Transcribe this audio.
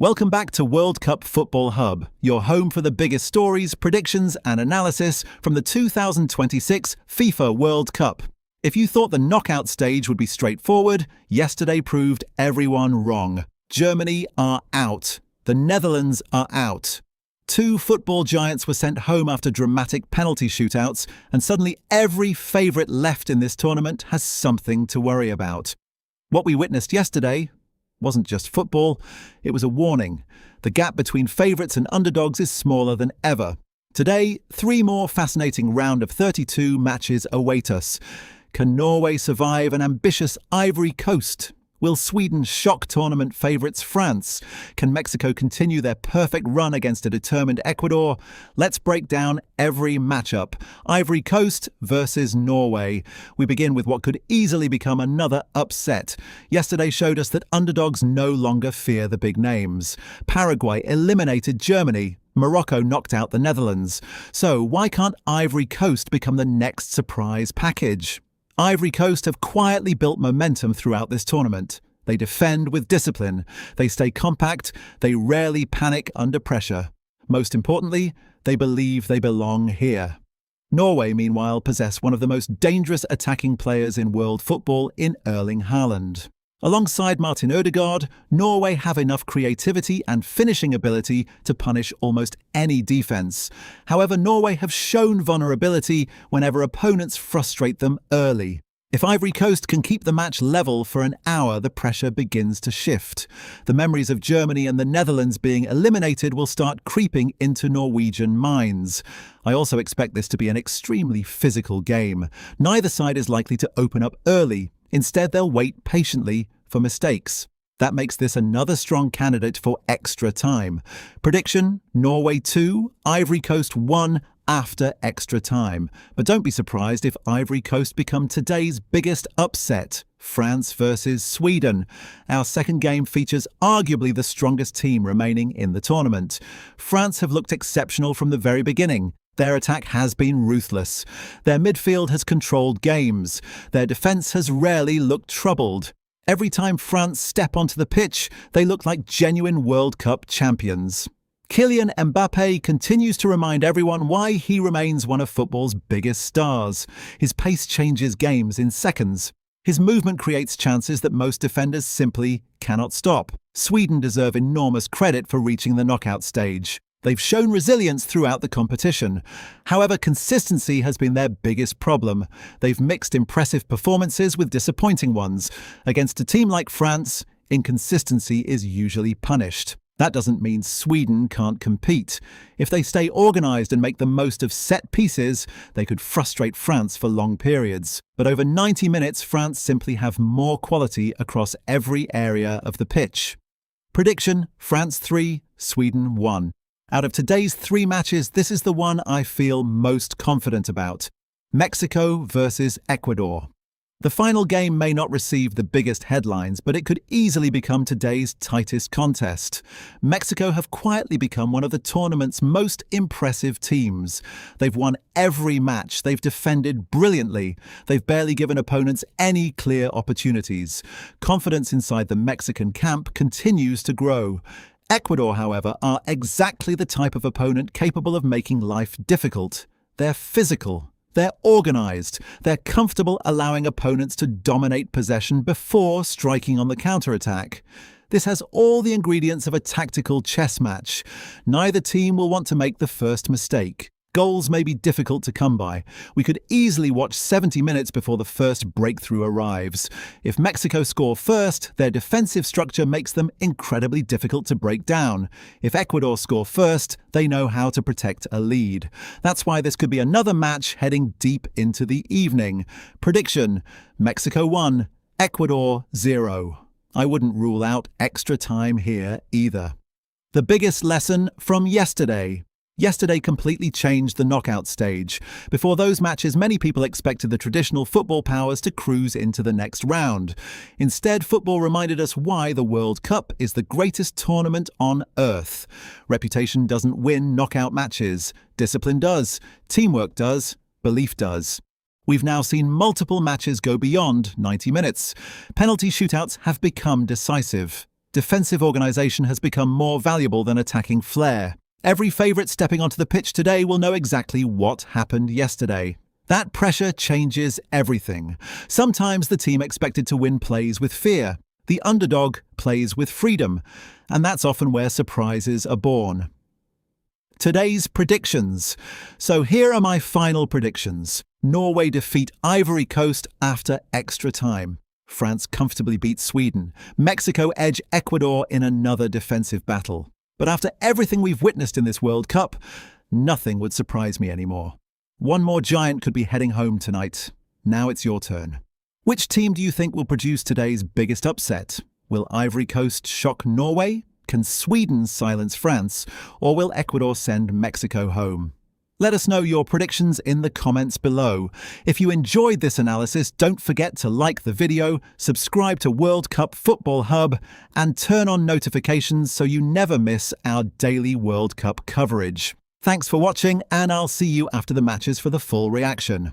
Welcome back to World Cup Football Hub, your home for the biggest stories, predictions, and analysis from the 2026 FIFA World Cup. If you thought the knockout stage would be straightforward, yesterday proved everyone wrong. Germany are out. The Netherlands are out. Two football giants were sent home after dramatic penalty shootouts, and suddenly every favourite left in this tournament has something to worry about. What we witnessed yesterday wasn't just football, it was a warning. The gap between favourites and underdogs is smaller than ever. Today, three more fascinating round of 32 matches await us. Can Norway survive an ambitious Ivory Coast? Will Sweden shock tournament favourites France? Can Mexico continue their perfect run against a determined Ecuador? Let's break down every matchup. Ivory Coast versus Norway. We begin with what could easily become another upset. Yesterday showed us that underdogs no longer fear the big names. Paraguay eliminated Germany. Morocco knocked out the Netherlands. So why can't Ivory Coast become the next surprise package? Ivory Coast have quietly built momentum throughout this tournament. They defend with discipline, they stay compact, they rarely panic under pressure. Most importantly, they believe they belong here. Norway, meanwhile, possess one of the most dangerous attacking players in world football in Erling Haaland. Alongside Martin Ødegaard, Norway have enough creativity and finishing ability to punish almost any defence. However, Norway have shown vulnerability whenever opponents frustrate them early. If Ivory Coast can keep the match level for an hour, the pressure begins to shift. The memories of Germany and the Netherlands being eliminated will start creeping into Norwegian minds. I also expect this to be an extremely physical game. Neither side is likely to open up early. Instead, they'll wait patiently for mistakes. That makes this another strong candidate for extra time. Prediction: Norway 2, Ivory Coast 1 after extra time. But don't be surprised if Ivory Coast become today's biggest upset. France versus Sweden. Our second game features arguably the strongest team remaining in the tournament. France have looked exceptional from the very beginning. Their attack has been ruthless. Their midfield has controlled games. Their defence has rarely looked troubled. Every time France step onto the pitch, they look like genuine World Cup champions. Kylian Mbappé continues to remind everyone why he remains one of football's biggest stars. His pace changes games in seconds. His movement creates chances that most defenders simply cannot stop. Sweden deserve enormous credit for reaching the knockout stage. They've shown resilience throughout the competition. However, consistency has been their biggest problem. They've mixed impressive performances with disappointing ones. Against a team like France, inconsistency is usually punished. That doesn't mean Sweden can't compete. If they stay organised and make the most of set pieces, they could frustrate France for long periods. But over 90 minutes, France simply have more quality across every area of the pitch. Prediction: France 3, Sweden 1. Out of today's three matches, this is the one I feel most confident about. Mexico versus Ecuador. The final game may not receive the biggest headlines, but it could easily become today's tightest contest. Mexico have quietly become one of the tournament's most impressive teams. They've won every match, they've defended brilliantly, they've barely given opponents any clear opportunities. Confidence inside the Mexican camp continues to grow. Ecuador, however, are exactly the type of opponent capable of making life difficult. They're physical, they're organised, they're comfortable allowing opponents to dominate possession before striking on the counter-attack. This has all the ingredients of a tactical chess match. Neither team will want to make the first mistake. Goals may be difficult to come by. We could easily watch 70 minutes before the first breakthrough arrives. If Mexico score first, their defensive structure makes them incredibly difficult to break down. If Ecuador score first, they know how to protect a lead. That's why this could be another match heading deep into the evening. Prediction: Mexico 1, Ecuador 0. I wouldn't rule out extra time here either. The biggest lesson from yesterday. Yesterday completely changed the knockout stage. Before those matches, many people expected the traditional football powers to cruise into the next round. Instead, football reminded us why the World Cup is the greatest tournament on earth. Reputation doesn't win knockout matches. Discipline does. Teamwork does. Belief does. We've now seen multiple matches go beyond 90 minutes. Penalty shootouts have become decisive. Defensive organisation has become more valuable than attacking flair. Every favourite stepping onto the pitch today will know exactly what happened yesterday. That pressure changes everything. Sometimes the team expected to win plays with fear. The underdog plays with freedom. And that's often where surprises are born. Today's predictions. So here are my final predictions. Norway defeat Ivory Coast after extra time. France comfortably beat Sweden. Mexico edge Ecuador in another defensive battle. But after everything we've witnessed in this World Cup, nothing would surprise me anymore. One more giant could be heading home tonight. Now it's your turn. Which team do you think will produce today's biggest upset? Will Ivory Coast shock Norway? Can Sweden silence France? Or will Ecuador send Mexico home? Let us know your predictions in the comments below. If you enjoyed this analysis, don't forget to like the video, subscribe to World Cup Football Hub, and turn on notifications so you never miss our daily World Cup coverage. Thanks for watching, and I'll see you after the matches for the full reaction.